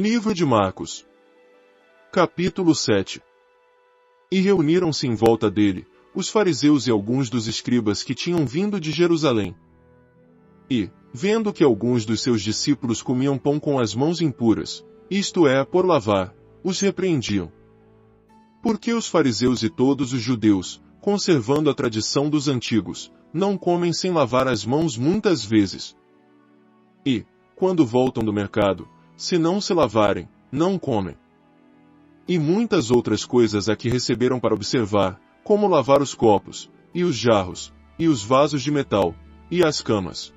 Livro de Marcos. Capítulo 7. E reuniram-se em volta dele, os fariseus e alguns dos escribas que tinham vindo de Jerusalém. E, vendo que alguns dos seus discípulos comiam pão com as mãos impuras, isto é, por lavar, os repreendiam. Porque os fariseus e todos os judeus, conservando a tradição dos antigos, não comem sem lavar as mãos muitas vezes. E, quando voltam do mercado, se não se lavarem, não comem. E muitas outras coisas a que receberam para observar, como lavar os copos, e os jarros, e os vasos de metal, e as camas.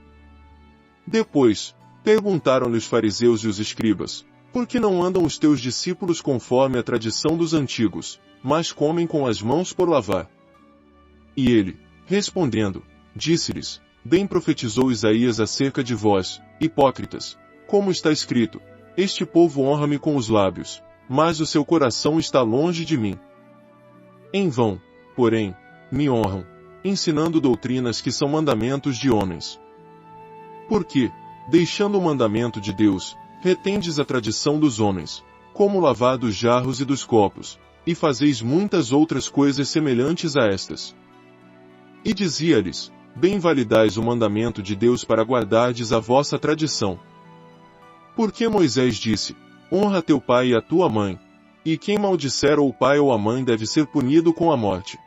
Depois, perguntaram-lhe os fariseus e os escribas, por que não andam os teus discípulos conforme a tradição dos antigos, mas comem com as mãos por lavar? E ele, respondendo, disse-lhes, bem profetizou Isaías acerca de vós, hipócritas, como está escrito, este povo honra-me com os lábios, mas o seu coração está longe de mim. Em vão, porém, me honram, ensinando doutrinas que são mandamentos de homens. Porque, deixando o mandamento de Deus, retendes a tradição dos homens, como lavar dos jarros e dos copos, e fazeis muitas outras coisas semelhantes a estas. E dizia-lhes, bem validais o mandamento de Deus para guardardes a vossa tradição. Porque Moisés disse, honra teu pai e a tua mãe, e quem maldisser ou o pai ou a mãe deve ser punido com a morte.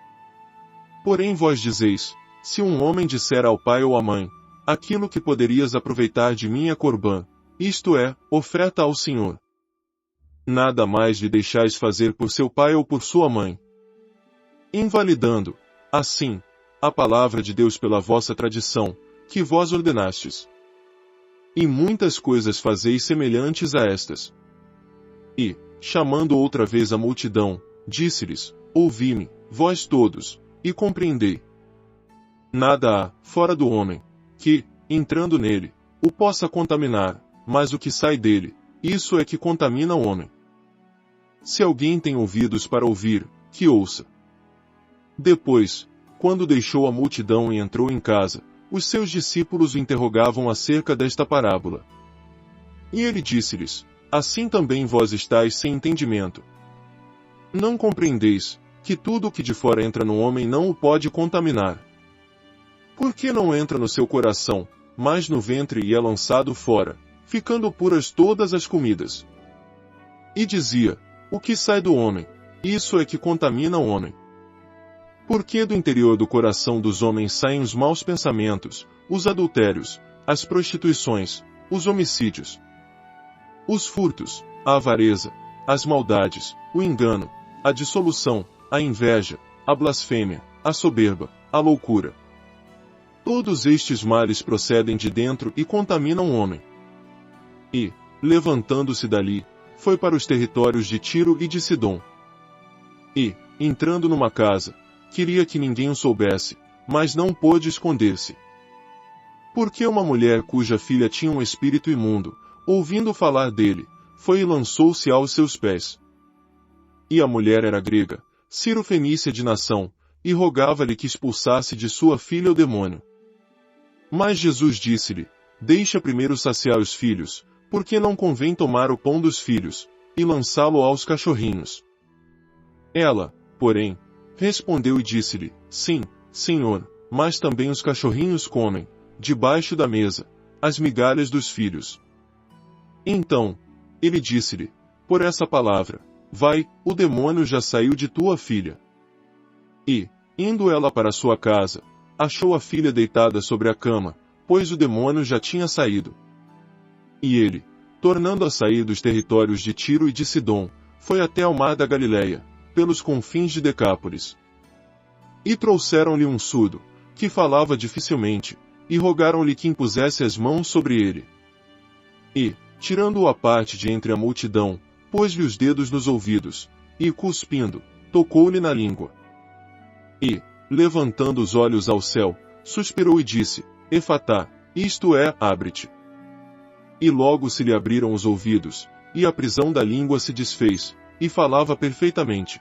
Porém vós dizeis, se um homem disser ao pai ou à mãe, aquilo que poderias aproveitar de mim é corbã, isto é, oferta ao Senhor. Nada mais lhe deixais fazer por seu pai ou por sua mãe. Invalidando, assim, a palavra de Deus pela vossa tradição, que vós ordenastes. E muitas coisas fazeis semelhantes a estas. E, chamando outra vez a multidão, disse-lhes, ouvi-me, vós todos, e compreendei. Nada há, fora do homem, que, entrando nele, o possa contaminar, mas o que sai dele, isso é que contamina o homem. Se alguém tem ouvidos para ouvir, que ouça. Depois, quando deixou a multidão e entrou em casa, os seus discípulos o interrogavam acerca desta parábola. E ele disse-lhes, assim também vós estáis sem entendimento. Não compreendeis, que tudo o que de fora entra no homem não o pode contaminar. Por que não entra no seu coração, mas no ventre e é lançado fora, ficando puras todas as comidas? E dizia, o que sai do homem, isso é que contamina o homem. Porque do interior do coração dos homens saem os maus pensamentos, os adultérios, as prostituições, os homicídios, os furtos, a avareza, as maldades, o engano, a dissolução, a inveja, a blasfêmia, a soberba, a loucura. Todos estes males procedem de dentro e contaminam o homem. E, levantando-se dali, foi para os territórios de Tiro e de Sidom. E, entrando numa casa, queria que ninguém o soubesse, mas não pôde esconder-se. Porque uma mulher cuja filha tinha um espírito imundo, ouvindo falar dele, foi e lançou-se aos seus pés. E a mulher era grega, Cirofenícia de nação, e rogava-lhe que expulsasse de sua filha o demônio. Mas Jesus disse-lhe, deixa primeiro saciar os filhos, porque não convém tomar o pão dos filhos, e lançá-lo aos cachorrinhos. Ela, porém, respondeu e disse-lhe, sim, Senhor, mas também os cachorrinhos comem, debaixo da mesa, as migalhas dos filhos. Então, ele disse-lhe, por essa palavra, vai, o demônio já saiu de tua filha. E, indo ela para sua casa, achou a filha deitada sobre a cama, pois o demônio já tinha saído. E ele, tornando a sair dos territórios de Tiro e de Sidom, foi até ao mar da Galileia, pelos confins de Decápolis. E trouxeram-lhe um surdo, que falava dificilmente, e rogaram-lhe que impusesse as mãos sobre ele. E, tirando-o à parte de entre a multidão, pôs-lhe os dedos nos ouvidos, e, cuspindo, tocou-lhe na língua. E, levantando os olhos ao céu, suspirou e disse, Efatá, isto é, abre-te. E logo se lhe abriram os ouvidos, e a prisão da língua se desfez, e falava perfeitamente.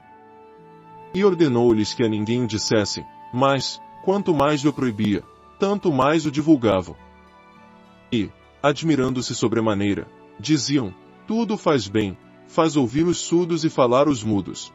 E ordenou-lhes que a ninguém o dissessem, mas, quanto mais lhe proibia, tanto mais o divulgavam. E, admirando-se sobremaneira, diziam, Tudo faz bem, faz ouvir os surdos e falar os mudos.